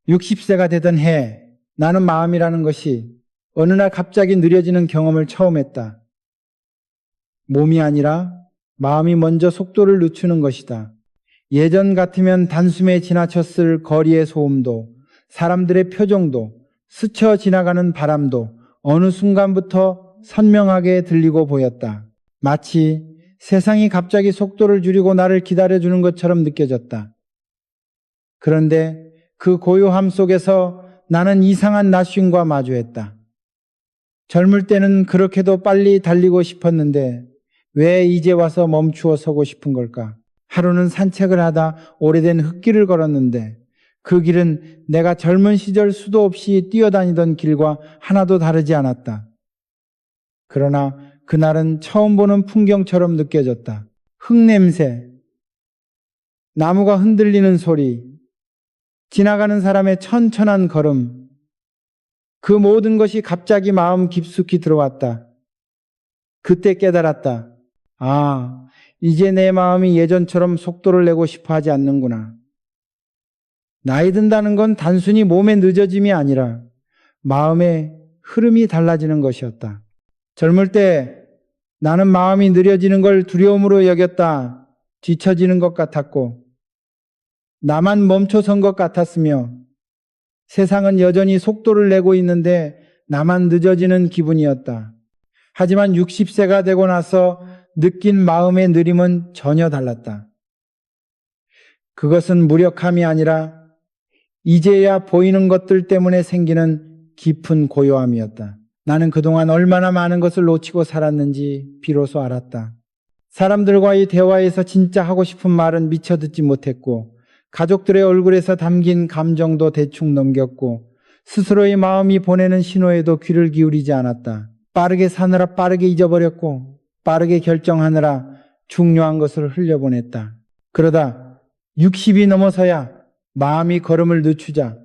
60세가 되던 해 나는 마음이라는 것이 어느 날 갑자기 느려지는 경험을 처음 했다. 몸이 아니라 마음이 먼저 속도를 늦추는 것이다. 예전 같으면 단숨에 지나쳤을 거리의 소음도, 사람들의 표정도, 스쳐 지나가는 바람도 어느 순간부터 선명하게 들리고 보였다. 마치 세상이 갑자기 속도를 줄이고 나를 기다려주는 것처럼 느껴졌다. 그런데 그 고요함 속에서 나는 이상한 낯섦과 마주했다. 젊을 때는 그렇게도 빨리 달리고 싶었는데 왜 이제 와서 멈추어 서고 싶은 걸까? 하루는 산책을 하다 오래된 흙길을 걸었는데 그 길은 내가 젊은 시절 수도 없이 뛰어다니던 길과 하나도 다르지 않았다. 그러나 그날은 처음 보는 풍경처럼 느껴졌다. 흙냄새, 나무가 흔들리는 소리, 지나가는 사람의 천천한 걸음, 그 모든 것이 갑자기 마음 깊숙이 들어왔다. 그때 깨달았다. 아, 이제 내 마음이 예전처럼 속도를 내고 싶어 하지 않는구나. 나이 든다는 건 단순히 몸의 늦어짐이 아니라 마음의 흐름이 달라지는 것이었다. 젊을 때 나는 마음이 느려지는 걸 두려움으로 여겼다. 뒤처지는 것 같았고 나만 멈춰선 것 같았으며 세상은 여전히 속도를 내고 있는데 나만 늦어지는 기분이었다. 하지만 60세가 되고 나서 느낀 마음의 느림은 전혀 달랐다. 그것은 무력함이 아니라 이제야 보이는 것들 때문에 생기는 깊은 고요함이었다. 나는 그동안 얼마나 많은 것을 놓치고 살았는지 비로소 알았다. 사람들과의 대화에서 진짜 하고 싶은 말은 미처 듣지 못했고 가족들의 얼굴에서 담긴 감정도 대충 넘겼고 스스로의 마음이 보내는 신호에도 귀를 기울이지 않았다. 빠르게 사느라 빠르게 잊어버렸고 빠르게 결정하느라 중요한 것을 흘려보냈다. 그러다 60이 넘어서야 마음이 걸음을 늦추자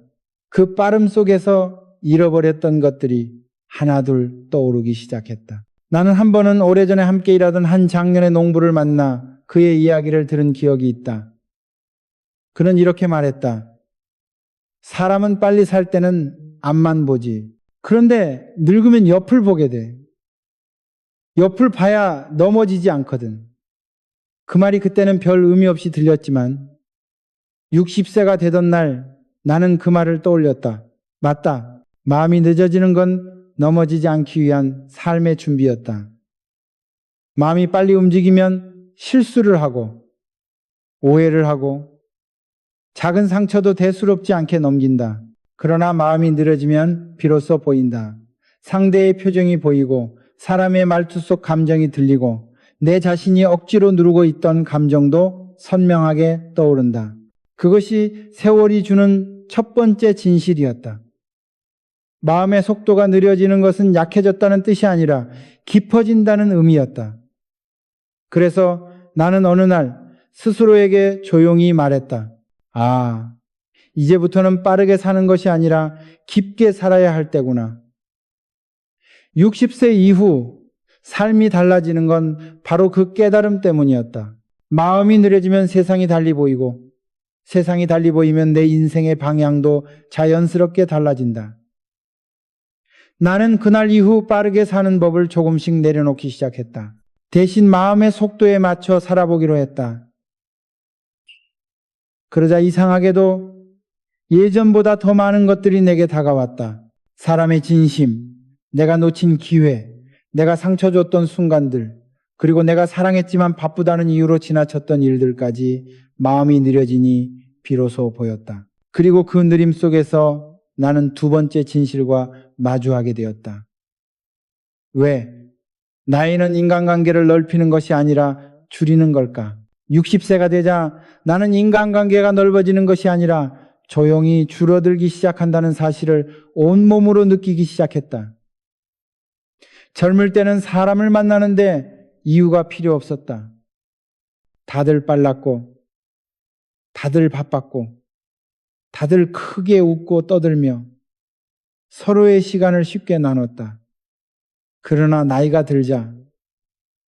그 빠름 속에서 잃어버렸던 것들이 하나둘 떠오르기 시작했다. 나는 한 번은 오래전에 함께 일하던 한 장년의 농부를 만나 그의 이야기를 들은 기억이 있다. 그는 이렇게 말했다. 사람은 빨리 살 때는 앞만 보지. 그런데 늙으면 옆을 보게 돼. 옆을 봐야 넘어지지 않거든. 그 말이 그때는 별 의미 없이 들렸지만 60세가 되던 날 나는 그 말을 떠올렸다. 맞다. 마음이 늦어지는 건 넘어지지 않기 위한 삶의 준비였다. 마음이 빨리 움직이면 실수를 하고 오해를 하고 작은 상처도 대수롭지 않게 넘긴다. 그러나 마음이 느려지면 비로소 보인다. 상대의 표정이 보이고 사람의 말투 속 감정이 들리고 내 자신이 억지로 누르고 있던 감정도 선명하게 떠오른다. 그것이 세월이 주는 첫 번째 진실이었다. 마음의 속도가 느려지는 것은 약해졌다는 뜻이 아니라 깊어진다는 의미였다. 그래서 나는 어느 날 스스로에게 조용히 말했다. 아, 이제부터는 빠르게 사는 것이 아니라 깊게 살아야 할 때구나. 60세 이후 삶이 달라지는 건 바로 그 깨달음 때문이었다. 마음이 느려지면 세상이 달리 보이고 세상이 달리 보이면 내 인생의 방향도 자연스럽게 달라진다. 나는 그날 이후 빠르게 사는 법을 조금씩 내려놓기 시작했다. 대신 마음의 속도에 맞춰 살아보기로 했다. 그러자 이상하게도 예전보다 더 많은 것들이 내게 다가왔다. 사람의 진심, 내가 놓친 기회, 내가 상처 줬던 순간들, 그리고 내가 사랑했지만 바쁘다는 이유로 지나쳤던 일들까지 마음이 느려지니 비로소 보였다. 그리고 그 느림 속에서 나는 두 번째 진실과 마주하게 되었다. 왜? 나이는 인간관계를 넓히는 것이 아니라 줄이는 걸까? 60세가 되자 나는 인간관계가 넓어지는 것이 아니라 조용히 줄어들기 시작한다는 사실을 온몸으로 느끼기 시작했다. 젊을 때는 사람을 만나는데 이유가 필요 없었다. 다들 빨랐고, 다들 바빴고, 다들 크게 웃고 떠들며 서로의 시간을 쉽게 나눴다. 그러나 나이가 들자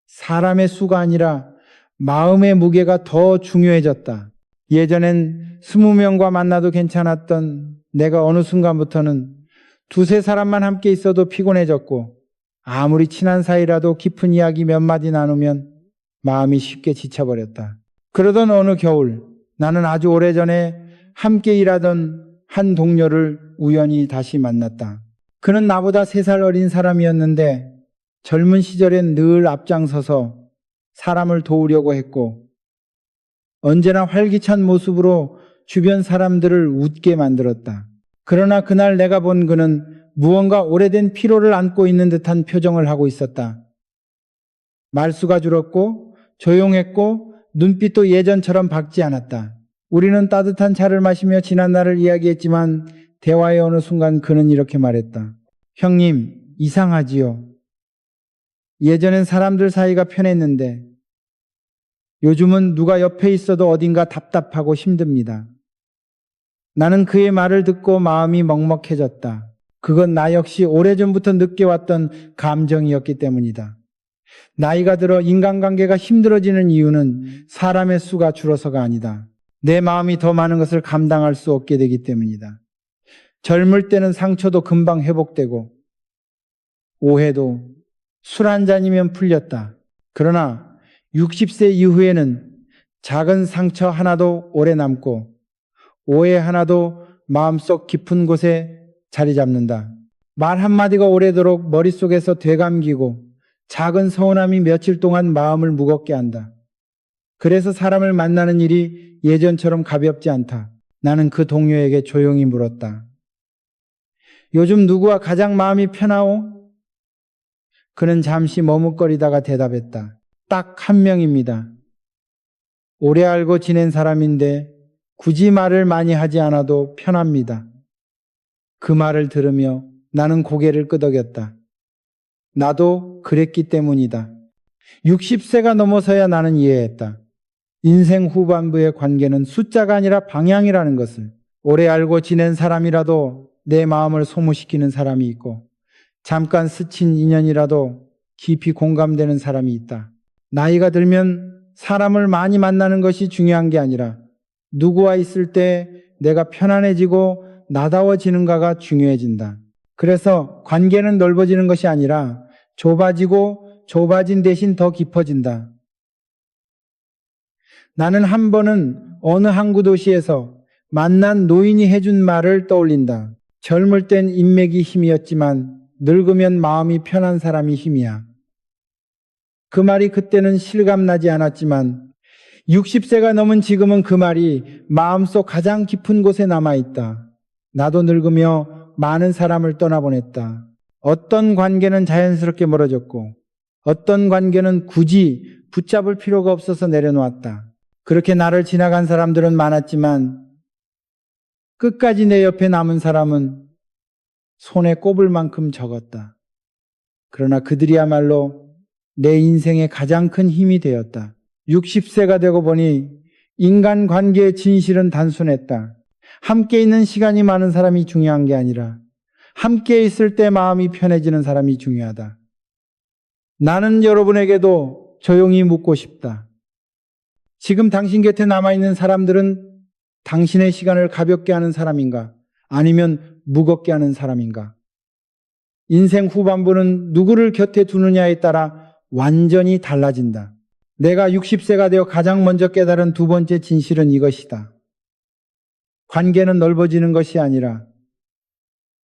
사람의 수가 아니라 마음의 무게가 더 중요해졌다. 예전엔 20명과 만나도 괜찮았던 내가 어느 순간부터는 두세 사람만 함께 있어도 피곤해졌고 아무리 친한 사이라도 깊은 이야기 몇 마디 나누면 마음이 쉽게 지쳐버렸다. 그러던 어느 겨울 나는 아주 오래전에 함께 일하던 한 동료를 우연히 다시 만났다. 그는 나보다 3살 어린 사람이었는데 젊은 시절엔 늘 앞장서서 사람을 도우려고 했고 언제나 활기찬 모습으로 주변 사람들을 웃게 만들었다. 그러나 그날 내가 본 그는 무언가 오래된 피로를 안고 있는 듯한 표정을 하고 있었다. 말수가 줄었고 조용했고 눈빛도 예전처럼 밝지 않았다. 우리는 따뜻한 차를 마시며 지난 날을 이야기했지만 대화의 어느 순간 그는 이렇게 말했다. 형님, 이상하지요. 예전엔 사람들 사이가 편했는데 요즘은 누가 옆에 있어도 어딘가 답답하고 힘듭니다. 나는 그의 말을 듣고 마음이 먹먹해졌다. 그건 나 역시 오래전부터 느껴왔던 감정이었기 때문이다. 나이가 들어 인간관계가 힘들어지는 이유는 사람의 수가 줄어서가 아니다. 내 마음이 더 많은 것을 감당할 수 없게 되기 때문이다. 젊을 때는 상처도 금방 회복되고 오해도 술 한 잔이면 풀렸다. 그러나 60세 이후에는 작은 상처 하나도 오래 남고 오해 하나도 마음속 깊은 곳에 자리 잡는다. 말 한마디가 오래도록 머릿속에서 되감기고 작은 서운함이 며칠 동안 마음을 무겁게 한다. 그래서 사람을 만나는 일이 예전처럼 가볍지 않다. 나는 그 동료에게 조용히 물었다. 요즘 누구와 가장 마음이 편하오? 그는 잠시 머뭇거리다가 대답했다. 딱 한 명입니다. 오래 알고 지낸 사람인데 굳이 말을 많이 하지 않아도 편합니다. 그 말을 들으며 나는 고개를 끄덕였다. 나도 그랬기 때문이다. 60세가 넘어서야 나는 이해했다. 인생 후반부의 관계는 숫자가 아니라 방향이라는 것을. 오래 알고 지낸 사람이라도 내 마음을 소모시키는 사람이 있고 잠깐 스친 인연이라도 깊이 공감되는 사람이 있다. 나이가 들면 사람을 많이 만나는 것이 중요한 게 아니라 누구와 있을 때 내가 편안해지고 나다워지는가가 중요해진다. 그래서 관계는 넓어지는 것이 아니라 좁아지고 좁아진 대신 더 깊어진다. 나는 한 번은 어느 항구 도시에서 만난 노인이 해준 말을 떠올린다. 젊을 땐 인맥이 힘이었지만 늙으면 마음이 편한 사람이 힘이야. 그 말이 그때는 실감나지 않았지만 60세가 넘은 지금은 그 말이 마음속 가장 깊은 곳에 남아있다. 나도 늙으며 많은 사람을 떠나보냈다. 어떤 관계는 자연스럽게 멀어졌고 어떤 관계는 굳이 붙잡을 필요가 없어서 내려놓았다. 그렇게 나를 지나간 사람들은 많았지만 끝까지 내 옆에 남은 사람은 손에 꼽을 만큼 적었다. 그러나 그들이야말로 내 인생의 가장 큰 힘이 되었다. 60세가 되고 보니 인간관계의 진실은 단순했다. 함께 있는 시간이 많은 사람이 중요한 게 아니라 함께 있을 때 마음이 편해지는 사람이 중요하다. 나는 여러분에게도 조용히 묻고 싶다. 지금 당신 곁에 남아있는 사람들은 당신의 시간을 가볍게 하는 사람인가? 아니면 무겁게 하는 사람인가? 인생 후반부는 누구를 곁에 두느냐에 따라 완전히 달라진다. 내가 60세가 되어 가장 먼저 깨달은 두 번째 진실은 이것이다. 관계는 넓어지는 것이 아니라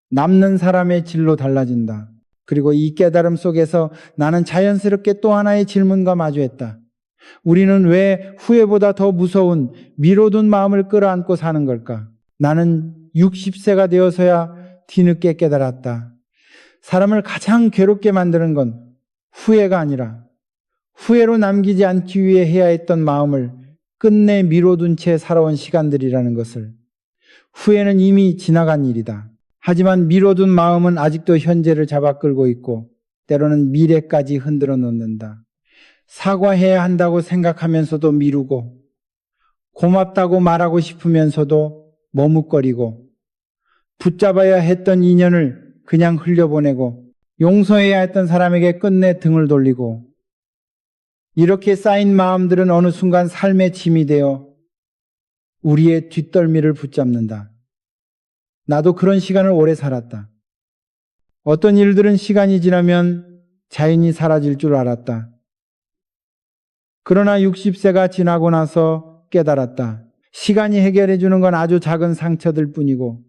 남는 사람의 질로 달라진다. 그리고 이 깨달음 속에서 나는 자연스럽게 또 하나의 질문과 마주했다. 우리는 왜 후회보다 더 무서운 미뤄둔 마음을 끌어안고 사는 걸까? 나는 60세가 되어서야 뒤늦게 깨달았다. 사람을 가장 괴롭게 만드는 건 후회가 아니라 후회로 남기지 않기 위해 해야 했던 마음을 끝내 미뤄둔 채 살아온 시간들이라는 것을. 후회는 이미 지나간 일이다. 하지만 미뤄둔 마음은 아직도 현재를 잡아 끌고 있고 때로는 미래까지 흔들어 놓는다. 사과해야 한다고 생각하면서도 미루고 고맙다고 말하고 싶으면서도 머뭇거리고 붙잡아야 했던 인연을 그냥 흘려보내고 용서해야 했던 사람에게 끝내 등을 돌리고 이렇게 쌓인 마음들은 어느 순간 삶의 짐이 되어 우리의 뒷덜미를 붙잡는다. 나도 그런 시간을 오래 살았다. 어떤 일들은 시간이 지나면 자연히 사라질 줄 알았다. 그러나 60세가 지나고 나서 깨달았다. 시간이 해결해 주는 건 아주 작은 상처들 뿐이고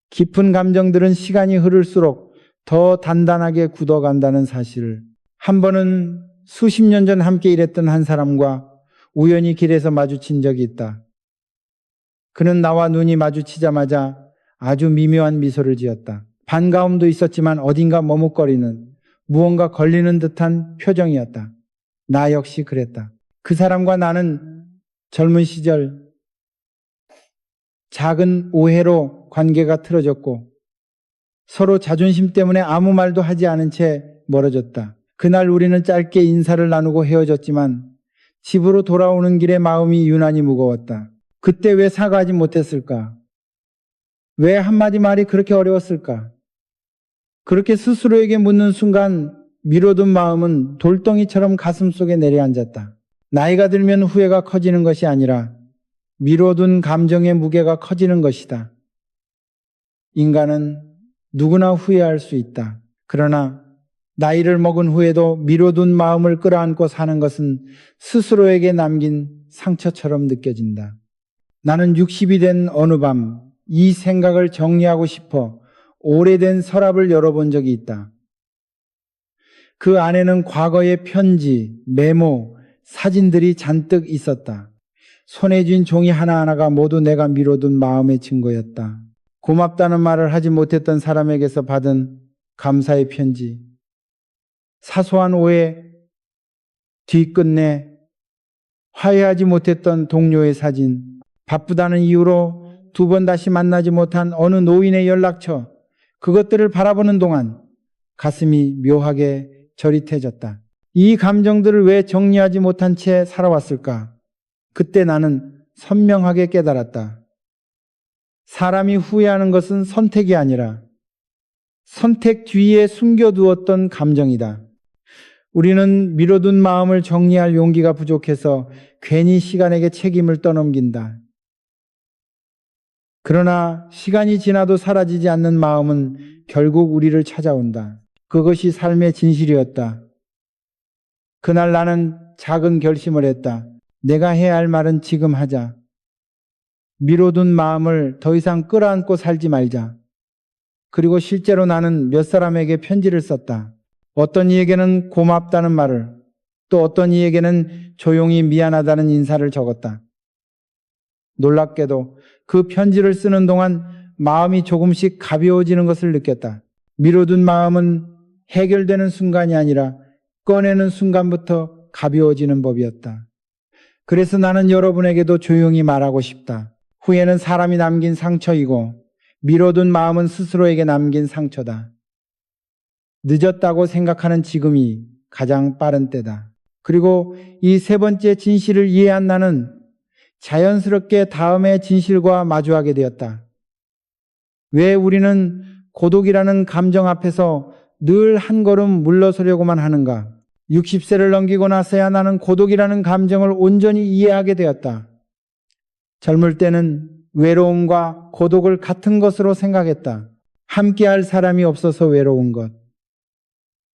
깊은 감정들은 시간이 흐를수록 더 단단하게 굳어간다는 사실을. 한 번은 수십 년 전 함께 일했던 한 사람과 우연히 길에서 마주친 적이 있다. 그는 나와 눈이 마주치자마자 아주 미묘한 미소를 지었다. 반가움도 있었지만 어딘가 머뭇거리는, 무언가 걸리는 듯한 표정이었다. 나 역시 그랬다. 그 사람과 나는 젊은 시절 작은 오해로 관계가 틀어졌고 서로 자존심 때문에 아무 말도 하지 않은 채 멀어졌다. 그날 우리는 짧게 인사를 나누고 헤어졌지만 집으로 돌아오는 길에 마음이 유난히 무거웠다. 그때 왜 사과하지 못했을까? 왜 한마디 말이 그렇게 어려웠을까? 그렇게 스스로에게 묻는 순간 미뤄둔 마음은 돌덩이처럼 가슴속에 내려앉았다. 나이가 들면 후회가 커지는 것이 아니라 미뤄둔 감정의 무게가 커지는 것이다. 인간은 누구나 후회할 수 있다. 그러나 나이를 먹은 후에도 미뤄둔 마음을 끌어안고 사는 것은 스스로에게 남긴 상처처럼 느껴진다. 나는 60이 된 어느 밤 이 생각을 정리하고 싶어 오래된 서랍을 열어본 적이 있다. 그 안에는 과거의 편지, 메모, 사진들이 잔뜩 있었다. 손에 쥔 종이 하나하나가 모두 내가 미뤄둔 마음의 증거였다. 고맙다는 말을 하지 못했던 사람에게서 받은 감사의 편지, 사소한 오해 뒤끝내 화해하지 못했던 동료의 사진, 바쁘다는 이유로 두 번 다시 만나지 못한 어느 노인의 연락처, 그것들을 바라보는 동안 가슴이 묘하게 저릿해졌다. 이 감정들을 왜 정리하지 못한 채 살아왔을까? 그때 나는 선명하게 깨달았다. 사람이 후회하는 것은 선택이 아니라 선택 뒤에 숨겨두었던 감정이다. 우리는 미뤄둔 마음을 정리할 용기가 부족해서 괜히 시간에게 책임을 떠넘긴다. 그러나 시간이 지나도 사라지지 않는 마음은 결국 우리를 찾아온다. 그것이 삶의 진실이었다. 그날 나는 작은 결심을 했다. 내가 해야 할 말은 지금 하자. 미뤄둔 마음을 더 이상 끌어안고 살지 말자. 그리고 실제로 나는 몇 사람에게 편지를 썼다. 어떤 이에게는 고맙다는 말을, 또 어떤 이에게는 조용히 미안하다는 인사를 적었다. 놀랍게도 그 편지를 쓰는 동안 마음이 조금씩 가벼워지는 것을 느꼈다. 미뤄둔 마음은 해결되는 순간이 아니라 꺼내는 순간부터 가벼워지는 법이었다. 그래서 나는 여러분에게도 조용히 말하고 싶다. 후회는 사람이 남긴 상처이고 미뤄둔 마음은 스스로에게 남긴 상처다. 늦었다고 생각하는 지금이 가장 빠른 때다. 그리고 이 세 번째 진실을 이해한 나는 자연스럽게 다음의 진실과 마주하게 되었다. 왜 우리는 고독이라는 감정 앞에서 늘 한 걸음 물러서려고만 하는가? 60세를 넘기고 나서야 나는 고독이라는 감정을 온전히 이해하게 되었다. 젊을 때는 외로움과 고독을 같은 것으로 생각했다. 함께할 사람이 없어서 외로운 것,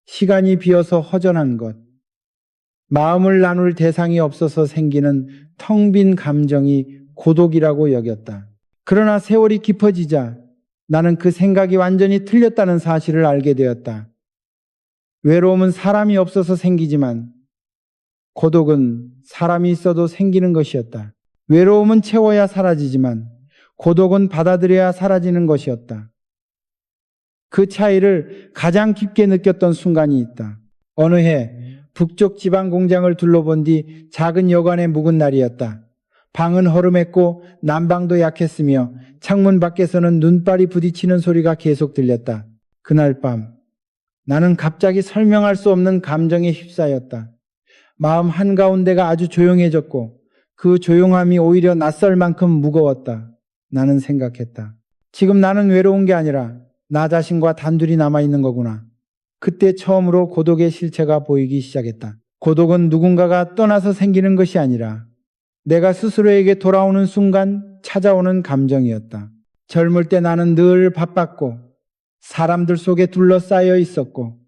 시간이 비어서 허전한 것, 마음을 나눌 대상이 없어서 생기는 텅 빈 감정이 고독이라고 여겼다. 그러나 세월이 깊어지자 나는 그 생각이 완전히 틀렸다는 사실을 알게 되었다. 외로움은 사람이 없어서 생기지만 고독은 사람이 있어도 생기는 것이었다. 외로움은 채워야 사라지지만 고독은 받아들여야 사라지는 것이었다. 그 차이를 가장 깊게 느꼈던 순간이 있다. 어느 해 북쪽 지방 공장을 둘러본 뒤 작은 여관에 묵은 날이었다. 방은 허름했고 난방도 약했으며 창문 밖에서는 눈발이 부딪히는 소리가 계속 들렸다. 그날 밤 나는 갑자기 설명할 수 없는 감정에 휩싸였다. 마음 한가운데가 아주 조용해졌고 그 조용함이 오히려 낯설 만큼 무거웠다. 나는 생각했다. 지금 나는 외로운 게 아니라 나 자신과 단둘이 남아있는 거구나. 그때 처음으로 고독의 실체가 보이기 시작했다. 고독은 누군가가 떠나서 생기는 것이 아니라 내가 스스로에게 돌아오는 순간 찾아오는 감정이었다. 젊을 때 나는 늘 바빴고 사람들 속에 둘러싸여 있었고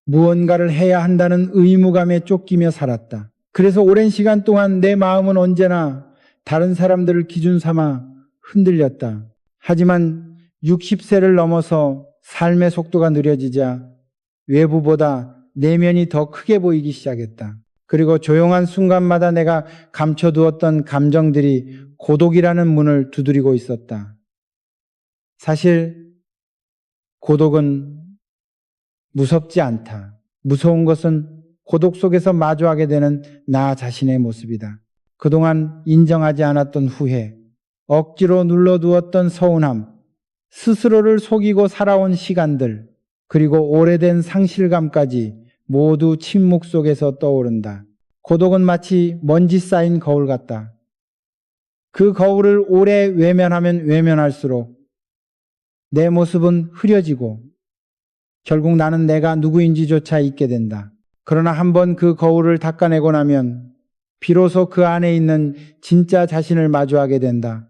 무언가를 해야 한다는 의무감에 쫓기며 살았다. 그래서 오랜 시간 동안 내 마음은 언제나 다른 사람들을 기준 삼아 흔들렸다. 하지만 60세를 넘어서 삶의 속도가 느려지자 외부보다 내면이 더 크게 보이기 시작했다. 그리고 조용한 순간마다 내가 감춰두었던 감정들이 고독이라는 문을 두드리고 있었다. 사실 고독은 무섭지 않다. 무서운 것은 고독 속에서 마주하게 되는 나 자신의 모습이다. 그동안 인정하지 않았던 후회, 억지로 눌러두었던 서운함, 스스로를 속이고 살아온 시간들, 그리고 오래된 상실감까지 모두 침묵 속에서 떠오른다. 고독은 마치 먼지 쌓인 거울 같다. 그 거울을 오래 외면하면 외면할수록 내 모습은 흐려지고 결국 나는 내가 누구인지조차 잊게 된다. 그러나 한번 그 거울을 닦아내고 나면 비로소 그 안에 있는 진짜 자신을 마주하게 된다.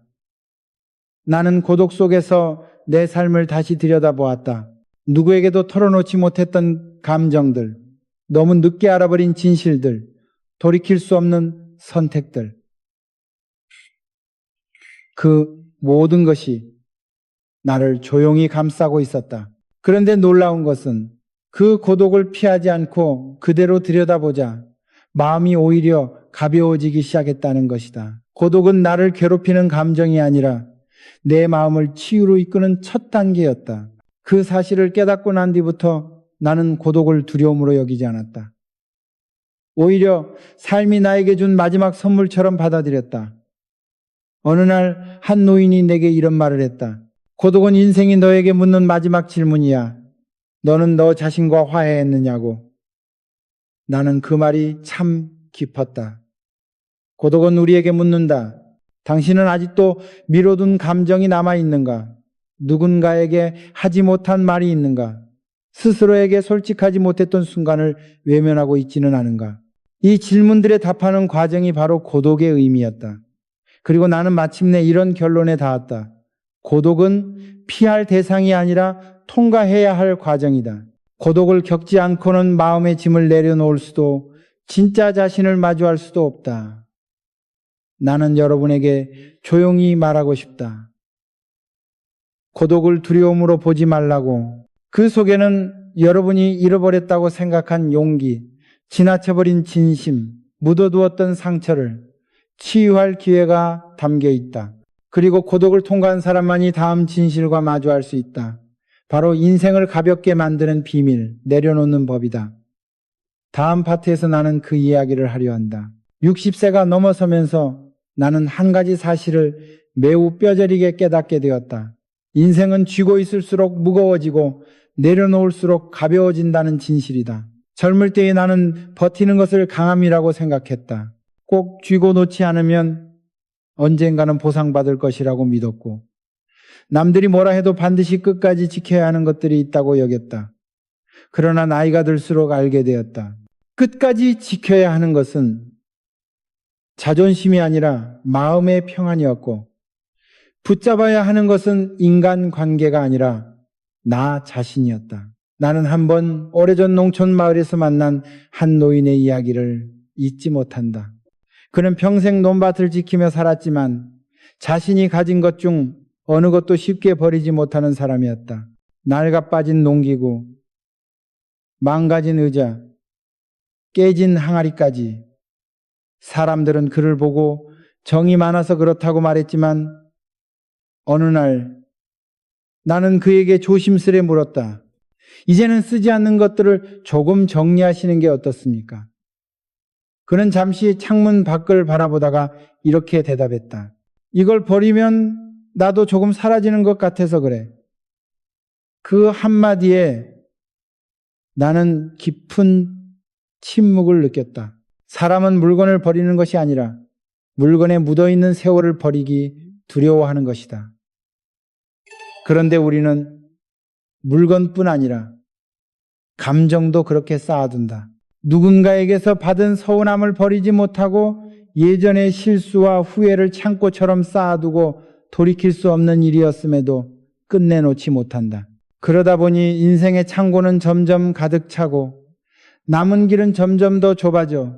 나는 고독 속에서 내 삶을 다시 들여다보았다. 누구에게도 털어놓지 못했던 감정들, 너무 늦게 알아버린 진실들, 돌이킬 수 없는 선택들. 그 모든 것이 나를 조용히 감싸고 있었다. 그런데 놀라운 것은 그 고독을 피하지 않고 그대로 들여다보자 마음이 오히려 가벼워지기 시작했다는 것이다. 고독은 나를 괴롭히는 감정이 아니라 내 마음을 치유로 이끄는 첫 단계였다. 그 사실을 깨닫고 난 뒤부터 나는 고독을 두려움으로 여기지 않았다. 오히려 삶이 나에게 준 마지막 선물처럼 받아들였다. 어느 날 한 노인이 내게 이런 말을 했다. 고독은 인생이 너에게 묻는 마지막 질문이야. 너는 너 자신과 화해했느냐고. 나는 그 말이 참 깊었다. 고독은 우리에게 묻는다. 당신은 아직도 미뤄둔 감정이 남아있는가? 누군가에게 하지 못한 말이 있는가? 스스로에게 솔직하지 못했던 순간을 외면하고 있지는 않은가? 이 질문들에 답하는 과정이 바로 고독의 의미였다. 그리고 나는 마침내 이런 결론에 닿았다. 고독은 피할 대상이 아니라 통과해야 할 과정이다. 고독을 겪지 않고는 마음의 짐을 내려놓을 수도 진짜 자신을 마주할 수도 없다. 나는 여러분에게 조용히 말하고 싶다. 고독을 두려움으로 보지 말라고. 그 속에는 여러분이 잃어버렸다고 생각한 용기, 지나쳐버린 진심, 묻어두었던 상처를 치유할 기회가 담겨 있다. 그리고 고독을 통과한 사람만이 다음 진실과 마주할 수 있다. 바로 인생을 가볍게 만드는 비밀, 내려놓는 법이다. 다음 파트에서 나는 그 이야기를 하려 한다. 60세가 넘어서면서 나는 한 가지 사실을 매우 뼈저리게 깨닫게 되었다. 인생은 쥐고 있을수록 무거워지고 내려놓을수록 가벼워진다는 진실이다. 젊을 때의 나는 버티는 것을 강함이라고 생각했다. 꼭 쥐고 놓지 않으면 언젠가는 보상받을 것이라고 믿었고, 남들이 뭐라 해도 반드시 끝까지 지켜야 하는 것들이 있다고 여겼다. 그러나 나이가 들수록 알게 되었다. 끝까지 지켜야 하는 것은 자존심이 아니라 마음의 평안이었고, 붙잡아야 하는 것은 인간관계가 아니라 나 자신이었다. 나는 한번 오래전 농촌 마을에서 만난 한 노인의 이야기를 잊지 못한다. 그는 평생 논밭을 지키며 살았지만 자신이 가진 것 중 어느 것도 쉽게 버리지 못하는 사람이었다. 낡아 빠진 농기구, 망가진 의자, 깨진 항아리까지. 사람들은 그를 보고 정이 많아서 그렇다고 말했지만 어느 날 나는 그에게 조심스레 물었다. 이제는 쓰지 않는 것들을 조금 정리하시는 게 어떻습니까? 그는 잠시 창문 밖을 바라보다가 이렇게 대답했다. 이걸 버리면 나도 조금 사라지는 것 같아서 그래. 그 한마디에 나는 깊은 침묵을 느꼈다. 사람은 물건을 버리는 것이 아니라 물건에 묻어있는 세월을 버리기 두려워하는 것이다. 그런데 우리는 물건뿐 아니라 감정도 그렇게 쌓아둔다. 누군가에게서 받은 서운함을 버리지 못하고 예전의 실수와 후회를 창고처럼 쌓아두고 돌이킬 수 없는 일이었음에도 끝내놓지 못한다. 그러다 보니 인생의 창고는 점점 가득 차고 남은 길은 점점 더 좁아져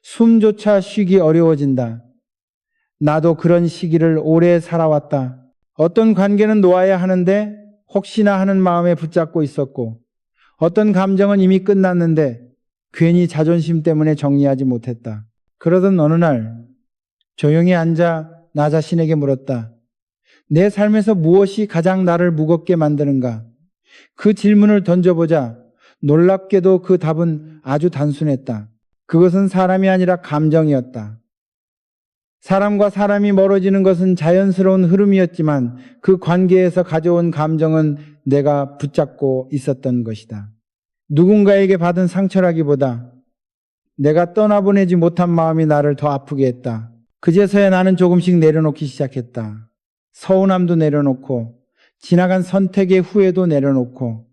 숨조차 쉬기 어려워진다. 나도 그런 시기를 오래 살아왔다. 어떤 관계는 놓아야 하는데 혹시나 하는 마음에 붙잡고 있었고, 어떤 감정은 이미 끝났는데 괜히 자존심 때문에 정리하지 못했다. 그러던 어느 날 조용히 앉아 나 자신에게 물었다. 내 삶에서 무엇이 가장 나를 무겁게 만드는가? 그 질문을 던져보자 놀랍게도 그 답은 아주 단순했다. 그것은 사람이 아니라 감정이었다. 사람과 사람이 멀어지는 것은 자연스러운 흐름이었지만 그 관계에서 가져온 감정은 내가 붙잡고 있었던 것이다. 누군가에게 받은 상처라기보다 내가 떠나보내지 못한 마음이 나를 더 아프게 했다. 그제서야 나는 조금씩 내려놓기 시작했다. 서운함도 내려놓고 지나간 선택의 후회도 내려놓고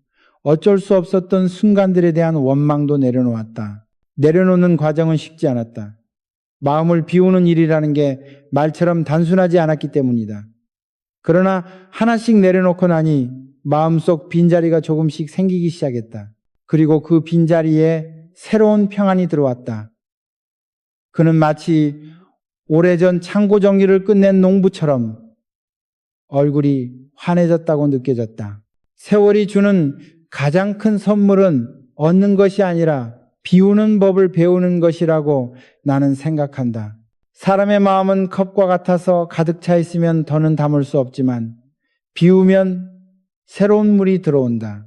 어쩔 수 없었던 순간들에 대한 원망도 내려놓았다. 내려놓는 과정은 쉽지 않았다. 마음을 비우는 일이라는 게 말처럼 단순하지 않았기 때문이다. 그러나 하나씩 내려놓고 나니 마음속 빈자리가 조금씩 생기기 시작했다. 그리고 그 빈자리에 새로운 평안이 들어왔다. 그는 마치 오래전 창고 정리를 끝낸 농부처럼 얼굴이 환해졌다고 느껴졌다. 세월이 주는 가장 큰 선물은 얻는 것이 아니라 비우는 법을 배우는 것이라고 나는 생각한다. 사람의 마음은 컵과 같아서 가득 차 있으면 더는 담을 수 없지만 비우면 새로운 물이 들어온다.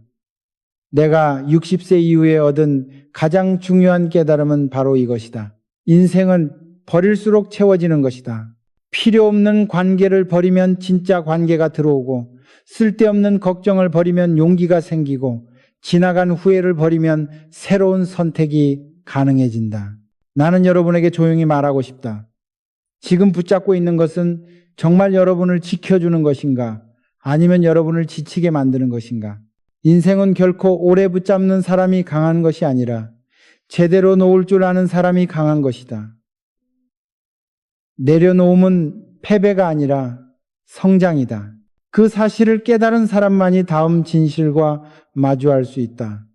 내가 60세 이후에 얻은 가장 중요한 깨달음은 바로 이것이다. 인생은 버릴수록 채워지는 것이다. 필요 없는 관계를 버리면 진짜 관계가 들어오고, 쓸데없는 걱정을 버리면 용기가 생기고, 지나간 후회를 버리면 새로운 선택이 가능해진다. 나는 여러분에게 조용히 말하고 싶다. 지금 붙잡고 있는 것은 정말 여러분을 지켜주는 것인가? 아니면 여러분을 지치게 만드는 것인가? 인생은 결코 오래 붙잡는 사람이 강한 것이 아니라 제대로 놓을 줄 아는 사람이 강한 것이다. 내려놓음은 패배가 아니라 성장이다. 그 사실을 깨달은 사람만이 다음 진실과 마주할 수 있다.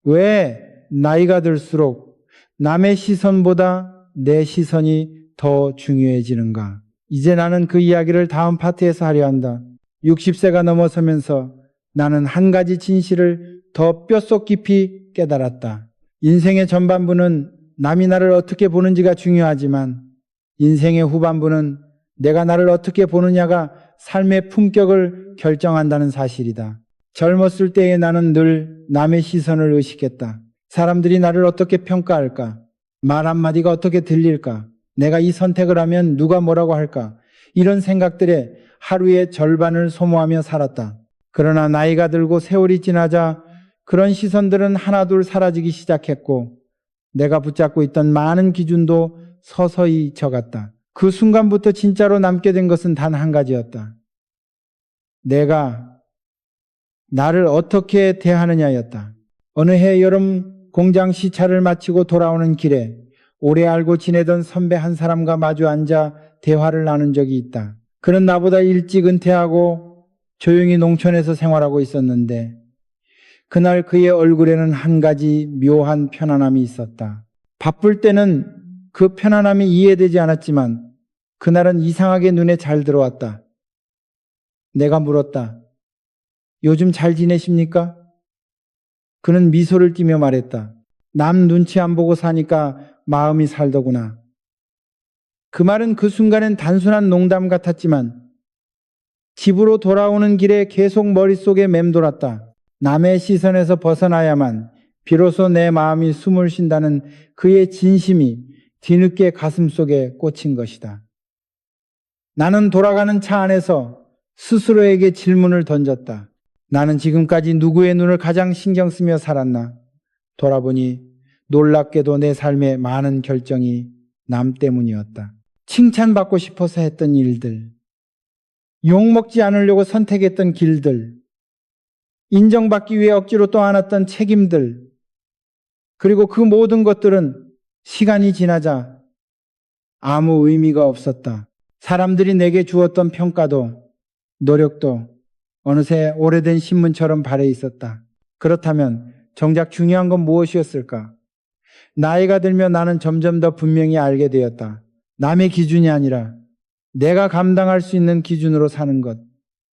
왜 나이가 들수록 남의 시선보다 내 시선이 더 중요해지는가? 이제 나는 그 이야기를 다음 파트에서 하려 한다. 60세가 넘어서면서 나는 한 가지 진실을 더 뼛속 깊이 깨달았다. 인생의 전반부는 남이 나를 어떻게 보는지가 중요하지만 인생의 후반부는 내가 나를 어떻게 보느냐가 삶의 품격을 결정한다는 사실이다. 젊었을 때의 나는 늘 남의 시선을 의식했다. 사람들이 나를 어떻게 평가할까? 말 한마디가 어떻게 들릴까? 내가 이 선택을 하면 누가 뭐라고 할까? 이런 생각들에 하루의 절반을 소모하며 살았다. 그러나 나이가 들고 세월이 지나자 그런 시선들은 하나둘 사라지기 시작했고 내가 붙잡고 있던 많은 기준도 서서히 져갔다. 그 순간부터 진짜로 남게 된 것은 단 한 가지였다. 내가 나를 어떻게 대하느냐였다. 어느 해 여름 공장 시차를 마치고 돌아오는 길에 오래 알고 지내던 선배 한 사람과 마주 앉아 대화를 나눈 적이 있다. 그는 나보다 일찍 은퇴하고 조용히 농촌에서 생활하고 있었는데 그날 그의 얼굴에는 한 가지 묘한 편안함이 있었다. 바쁠 때는 그 편안함이 이해되지 않았지만 그날은 이상하게 눈에 잘 들어왔다. 내가 물었다. 요즘 잘 지내십니까? 그는 미소를 띠며 말했다. 남 눈치 안 보고 사니까 마음이 살더구나. 그 말은 그 순간엔 단순한 농담 같았지만 집으로 돌아오는 길에 계속 머릿속에 맴돌았다. 남의 시선에서 벗어나야만 비로소 내 마음이 숨을 쉰다는 그의 진심이 뒤늦게 가슴속에 꽂힌 것이다. 나는 돌아가는 차 안에서 스스로에게 질문을 던졌다. 나는 지금까지 누구의 눈을 가장 신경 쓰며 살았나? 돌아보니 놀랍게도 내 삶의 많은 결정이 남 때문이었다. 칭찬받고 싶어서 했던 일들, 욕먹지 않으려고 선택했던 길들, 인정받기 위해 억지로 떠안았던 책임들, 그리고 그 모든 것들은 시간이 지나자 아무 의미가 없었다. 사람들이 내게 주었던 평가도 노력도 어느새 오래된 신문처럼 발해 있었다. 그렇다면 정작 중요한 건 무엇이었을까? 나이가 들며 나는 점점 더 분명히 알게 되었다. 남의 기준이 아니라 내가 감당할 수 있는 기준으로 사는 것.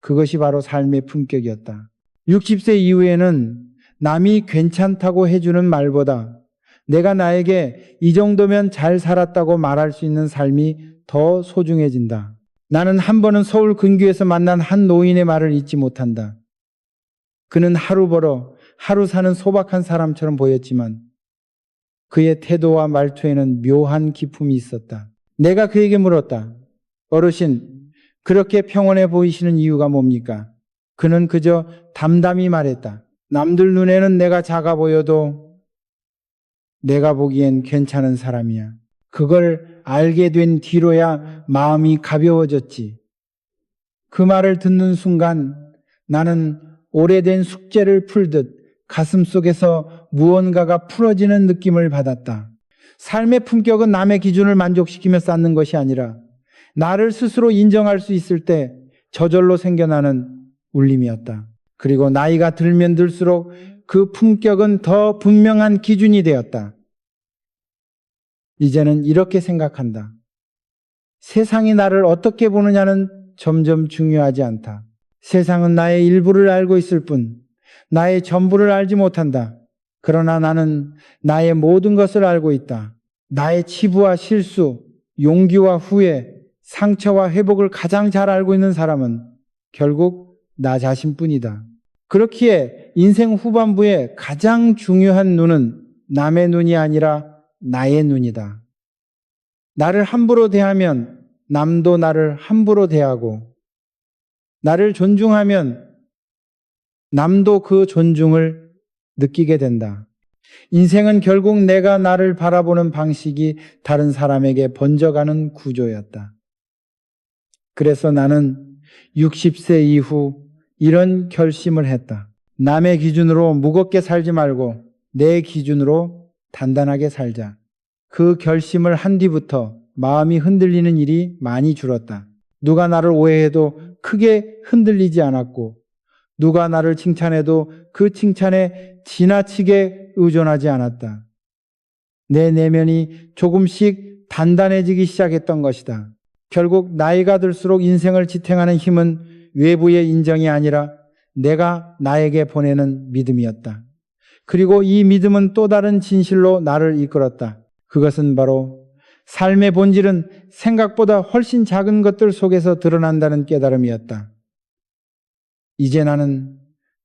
그것이 바로 삶의 품격이었다. 60세 이후에는 남이 괜찮다고 해주는 말보다 내가 나에게 이 정도면 잘 살았다고 말할 수 있는 삶이 더 소중해진다. 나는 한 번은 서울 근교에서 만난 한 노인의 말을 잊지 못한다. 그는 하루 벌어 하루 사는 소박한 사람처럼 보였지만 그의 태도와 말투에는 묘한 기품이 있었다. 내가 그에게 물었다. 어르신, 그렇게 평온해 보이시는 이유가 뭡니까? 그는 그저 담담히 말했다. 남들 눈에는 내가 작아 보여도 내가 보기엔 괜찮은 사람이야. 그걸 알게 된 뒤로야 마음이 가벼워졌지. 그 말을 듣는 순간 나는 오래된 숙제를 풀듯 가슴 속에서 무언가가 풀어지는 느낌을 받았다. 삶의 품격은 남의 기준을 만족시키며 쌓는 것이 아니라 나를 스스로 인정할 수 있을 때 저절로 생겨나는 울림이었다. 그리고 나이가 들면 들수록 그 품격은 더 분명한 기준이 되었다. 이제는 이렇게 생각한다. 세상이 나를 어떻게 보느냐는 점점 중요하지 않다. 세상은 나의 일부를 알고 있을 뿐 나의 전부를 알지 못한다. 그러나 나는 나의 모든 것을 알고 있다. 나의 치부와 실수, 용기와 후회, 상처와 회복을 가장 잘 알고 있는 사람은 결국 나 자신뿐이다. 그렇기에 인생 후반부에 가장 중요한 눈은 남의 눈이 아니라 나의 눈이다. 나를 함부로 대하면 남도 나를 함부로 대하고 나를 존중하면 남도 그 존중을 느끼게 된다. 인생은 결국 내가 나를 바라보는 방식이 다른 사람에게 번져가는 구조였다. 그래서 나는 60세 이후 이런 결심을 했다. 남의 기준으로 무겁게 살지 말고 내 기준으로 단단하게 살자. 그 결심을 한 뒤부터 마음이 흔들리는 일이 많이 줄었다. 누가 나를 오해해도 크게 흔들리지 않았고 누가 나를 칭찬해도 그 칭찬에 지나치게 의존하지 않았다. 내 내면이 조금씩 단단해지기 시작했던 것이다. 결국 나이가 들수록 인생을 지탱하는 힘은 외부의 인정이 아니라 내가 나에게 보내는 믿음이었다. 그리고 이 믿음은 또 다른 진실로 나를 이끌었다. 그것은 바로 삶의 본질은 생각보다 훨씬 작은 것들 속에서 드러난다는 깨달음이었다. 이제 나는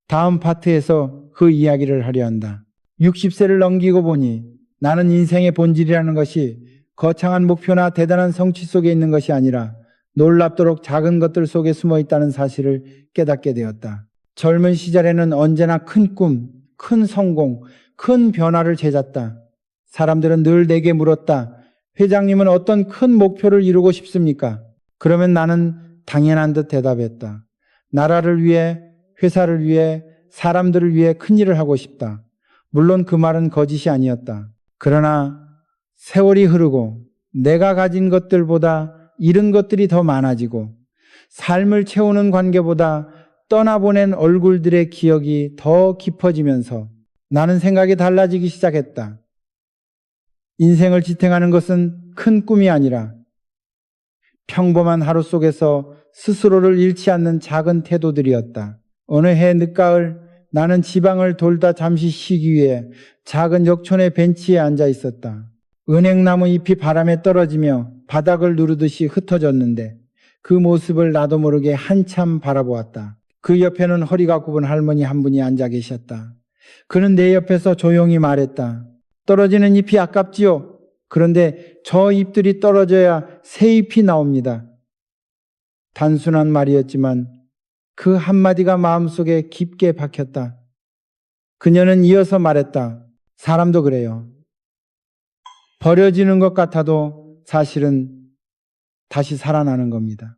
다음 파트에서 그 이야기를 하려 한다. 60세를 넘기고 보니 나는 인생의 본질이라는 것이 거창한 목표나 대단한 성취 속에 있는 것이 아니라 놀랍도록 작은 것들 속에 숨어 있다는 사실을 깨닫게 되었다. 젊은 시절에는 언제나 큰 꿈, 큰 성공, 큰 변화를 찾았다. 사람들은 늘 내게 물었다. 회장님은 어떤 큰 목표를 이루고 싶습니까? 그러면 나는 당연한 듯 대답했다. 나라를 위해, 회사를 위해, 사람들을 위해 큰일을 하고 싶다. 물론 그 말은 거짓이 아니었다. 그러나 세월이 흐르고 내가 가진 것들보다 잃은 것들이 더 많아지고 삶을 채우는 관계보다 떠나보낸 얼굴들의 기억이 더 깊어지면서 나는 생각이 달라지기 시작했다. 인생을 지탱하는 것은 큰 꿈이 아니라 평범한 하루 속에서 스스로를 잃지 않는 작은 태도들이었다. 어느 해 늦가을 나는 지방을 돌다 잠시 쉬기 위해 작은 역촌의 벤치에 앉아 있었다. 은행나무 잎이 바람에 떨어지며 바닥을 누르듯이 흩어졌는데 그 모습을 나도 모르게 한참 바라보았다. 그 옆에는 허리가 굽은 할머니 한 분이 앉아 계셨다. 그는 내 옆에서 조용히 말했다. 떨어지는 잎이 아깝지요. 그런데 저 잎들이 떨어져야 새 잎이 나옵니다. 단순한 말이었지만 그 한마디가 마음속에 깊게 박혔다. 그녀는 이어서 말했다. 사람도 그래요. 버려지는 것 같아도 사실은 다시 살아나는 겁니다.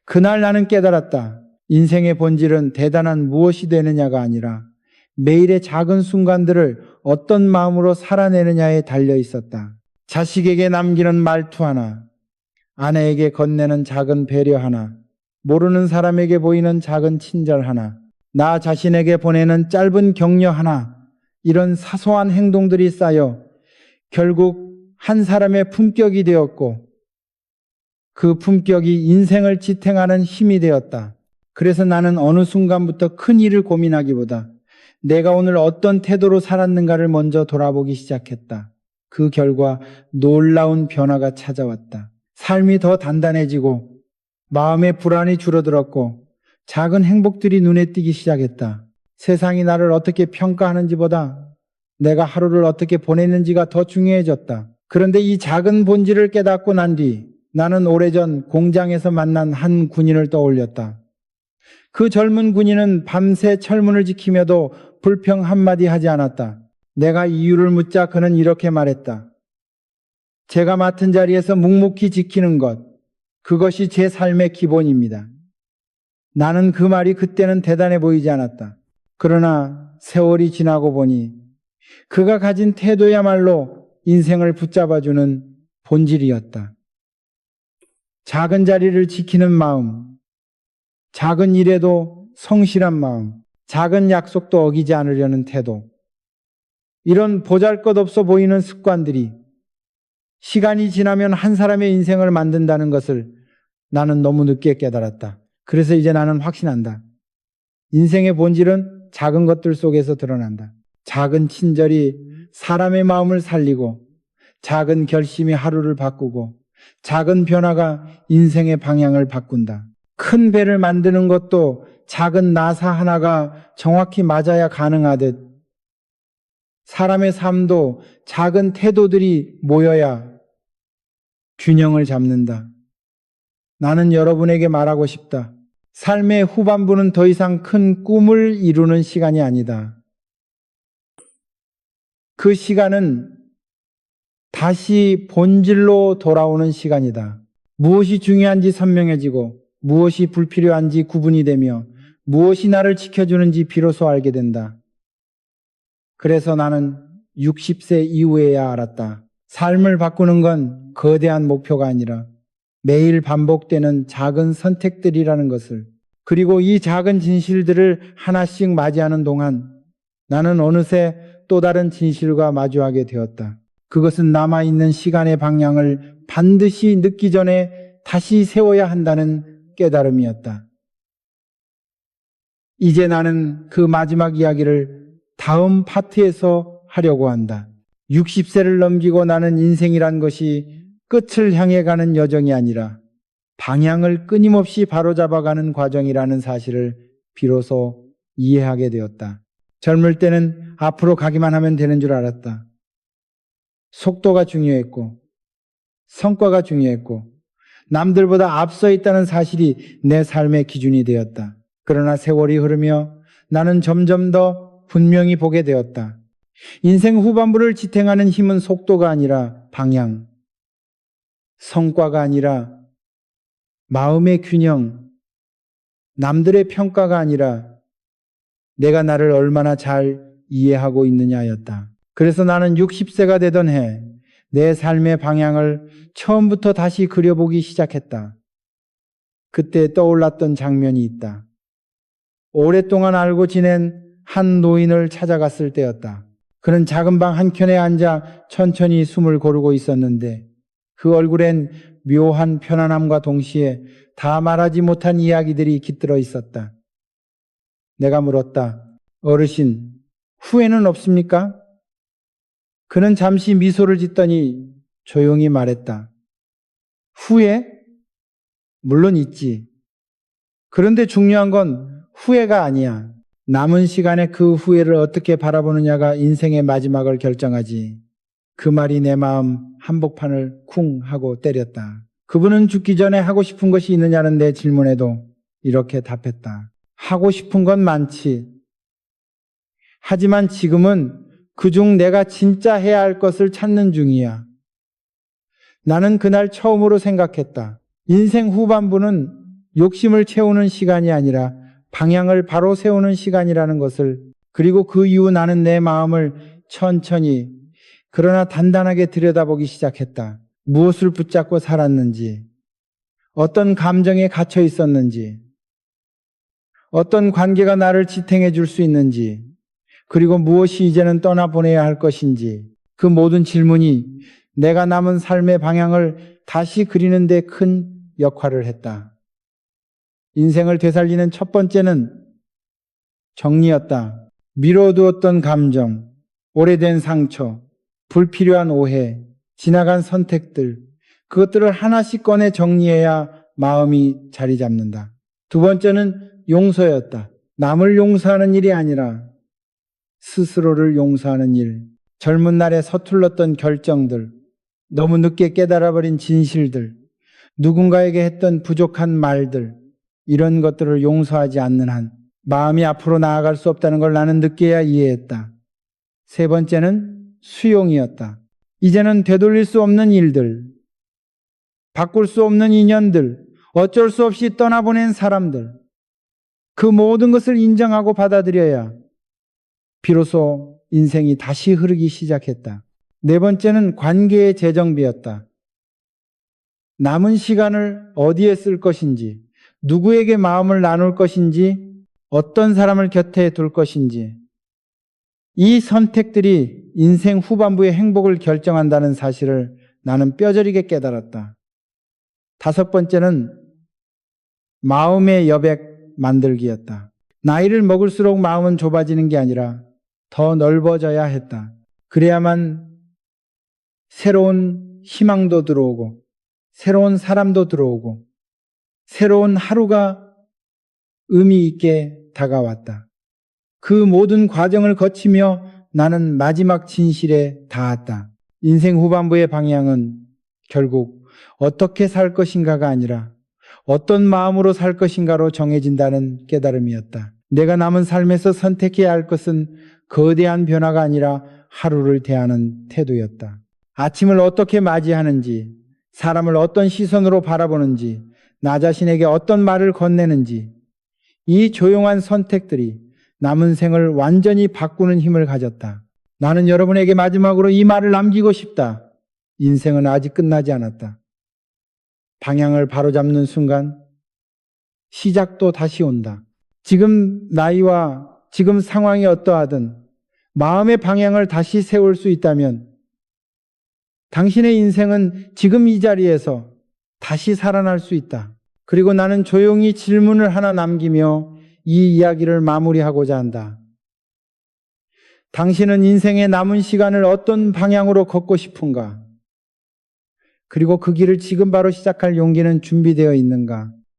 그날 나는 깨달았다. 인생의 본질은 대단한 무엇이 되느냐가 아니라 매일의 작은 순간들을 어떤 마음으로 살아내느냐에 달려 있었다. 자식에게 남기는 말투 하나, 아내에게 건네는 작은 배려 하나, 모르는 사람에게 보이는 작은 친절 하나, 나 자신에게 보내는 짧은 격려 하나, 이런 사소한 행동들이 쌓여 결국 한 사람의 품격이 되었고 그 품격이 인생을 지탱하는 힘이 되었다. 그래서 나는 어느 순간부터 큰 일을 고민하기보다 내가 오늘 어떤 태도로 살았는가를 먼저 돌아보기 시작했다. 그 결과 놀라운 변화가 찾아왔다. 삶이 더 단단해지고 마음의 불안이 줄어들었고 작은 행복들이 눈에 띄기 시작했다. 세상이 나를 어떻게 평가하는지보다 내가 하루를 어떻게 보냈는지가 더 중요해졌다. 그런데 이 작은 본질을 깨닫고 난 뒤 나는 오래전 공장에서 만난 한 군인을 떠올렸다. 그 젊은 군인은 밤새 철문을 지키며도 불평 한마디 하지 않았다. 내가 이유를 묻자 그는 이렇게 말했다. 제가 맡은 자리에서 묵묵히 지키는 것, 그것이 제 삶의 기본입니다. 나는 그 말이 그때는 대단해 보이지 않았다. 그러나 세월이 지나고 보니 그가 가진 태도야말로 인생을 붙잡아주는 본질이었다. 작은 자리를 지키는 마음, 작은 일에도 성실한 마음, 작은 약속도 어기지 않으려는 태도, 이런 보잘것없어 보이는 습관들이 시간이 지나면 한 사람의 인생을 만든다는 것을 나는 너무 늦게 깨달았다. 그래서 이제 나는 확신한다. 인생의 본질은 작은 것들 속에서 드러난다. 작은 친절이 사람의 마음을 살리고 작은 결심이 하루를 바꾸고 작은 변화가 인생의 방향을 바꾼다. 큰 배를 만드는 것도 작은 나사 하나가 정확히 맞아야 가능하듯 사람의 삶도 작은 태도들이 모여야 균형을 잡는다. 나는 여러분에게 말하고 싶다. 삶의 후반부는 더 이상 큰 꿈을 이루는 시간이 아니다. 그 시간은 다시 본질로 돌아오는 시간이다. 무엇이 중요한지 선명해지고 무엇이 불필요한지 구분이 되며 무엇이 나를 지켜주는지 비로소 알게 된다. 그래서 나는 60세 이후에야 알았다. 삶을 바꾸는 건 거대한 목표가 아니라 매일 반복되는 작은 선택들이라는 것을, 그리고 이 작은 진실들을 하나씩 맞이하는 동안 나는 어느새 또 다른 진실과 마주하게 되었다. 그것은 남아있는 시간의 방향을 반드시 늦기 전에 다시 세워야 한다는 깨달음이었다. 이제 나는 그 마지막 이야기를 다음 파트에서 하려고 한다. 60세를 넘기고 나는 인생이란 것이 끝을 향해 가는 여정이 아니라 방향을 끊임없이 바로잡아가는 과정이라는 사실을 비로소 이해하게 되었다. 젊을 때는 앞으로 가기만 하면 되는 줄 알았다. 속도가 중요했고 성과가 중요했고 남들보다 앞서 있다는 사실이 내 삶의 기준이 되었다. 그러나 세월이 흐르며 나는 점점 더 분명히 보게 되었다. 인생 후반부를 지탱하는 힘은 속도가 아니라 방향, 성과가 아니라 마음의 균형, 남들의 평가가 아니라 내가 나를 얼마나 잘 이해하고 있느냐였다. 그래서 나는 60세가 되던 해 내 삶의 방향을 처음부터 다시 그려보기 시작했다. 그때 떠올랐던 장면이 있다. 오랫동안 알고 지낸 한 노인을 찾아갔을 때였다. 그는 작은 방 한켠에 앉아 천천히 숨을 고르고 있었는데 그 얼굴엔 묘한 편안함과 동시에 다 말하지 못한 이야기들이 깃들어 있었다. 내가 물었다. 어르신, 후회는 없습니까? 그는 잠시 미소를 짓더니 조용히 말했다. 후회? 물론 있지. 그런데 중요한 건 후회가 아니야. 남은 시간에 그 후회를 어떻게 바라보느냐가 인생의 마지막을 결정하지. 그 말이 내 마음 한복판을 쿵 하고 때렸다. 그분은 죽기 전에 하고 싶은 것이 있느냐는 내 질문에도 이렇게 답했다. 하고 싶은 건 많지. 하지만 지금은 그중 내가 진짜 해야 할 것을 찾는 중이야. 나는 그날 처음으로 생각했다. 인생 후반부는 욕심을 채우는 시간이 아니라 방향을 바로 세우는 시간이라는 것을, 그리고 그 이후 나는 내 마음을 천천히 그러나 단단하게 들여다보기 시작했다. 무엇을 붙잡고 살았는지, 어떤 감정에 갇혀 있었는지, 어떤 관계가 나를 지탱해 줄 수 있는지, 그리고 무엇이 이제는 떠나보내야 할 것인지, 그 모든 질문이 내가 남은 삶의 방향을 다시 그리는 데 큰 역할을 했다. 인생을 되살리는 첫 번째는 정리였다. 미뤄두었던 감정, 오래된 상처, 불필요한 오해, 지나간 선택들, 그것들을 하나씩 꺼내 정리해야 마음이 자리 잡는다. 두 번째는 용서였다. 남을 용서하는 일이 아니라 스스로를 용서하는 일. 젊은 날에 서툴렀던 결정들, 너무 늦게 깨달아버린 진실들, 누군가에게 했던 부족한 말들, 이런 것들을 용서하지 않는 한 마음이 앞으로 나아갈 수 없다는 걸 나는 늦게야 이해했다. 세 번째는 수용이었다. 이제는 되돌릴 수 없는 일들, 바꿀 수 없는 인연들, 어쩔 수 없이 떠나보낸 사람들, 그 모든 것을 인정하고 받아들여야 비로소 인생이 다시 흐르기 시작했다. 네 번째는 관계의 재정비였다. 남은 시간을 어디에 쓸 것인지, 누구에게 마음을 나눌 것인지, 어떤 사람을 곁에 둘 것인지, 이 선택들이 인생 후반부의 행복을 결정한다는 사실을 나는 뼈저리게 깨달았다. 다섯 번째는 마음의 여백 만들기였다. 나이를 먹을수록 마음은 좁아지는 게 아니라 더 넓어져야 했다. 그래야만 새로운 희망도 들어오고, 새로운 사람도 들어오고, 새로운 하루가 의미 있게 다가왔다. 그 모든 과정을 거치며 나는 마지막 진실에 닿았다. 인생 후반부의 방향은 결국 어떻게 살 것인가가 아니라 어떤 마음으로 살 것인가로 정해진다는 깨달음이었다. 내가 남은 삶에서 선택해야 할 것은 거대한 변화가 아니라 하루를 대하는 태도였다. 아침을 어떻게 맞이하는지, 사람을 어떤 시선으로 바라보는지, 나 자신에게 어떤 말을 건네는지, 이 조용한 선택들이 남은 생을 완전히 바꾸는 힘을 가졌다. 나는 여러분에게 마지막으로 이 말을 남기고 싶다. 인생은 아직 끝나지 않았다. 방향을 바로잡는 순간 시작도 다시 온다. 지금 나이와 지금 상황이 어떠하든 마음의 방향을 다시 세울 수 있다면 당신의 인생은 지금 이 자리에서 다시 살아날 수 있다. 그리고 나는 조용히 질문을 하나 남기며 이 이야기를 마무리하고자 한다. 당신은 인생의 남은 시간을 어떤 방향으로 걷고 싶은가? 그리고 그 길을 지금 바로 시작할 용기는 준비되어 있는가?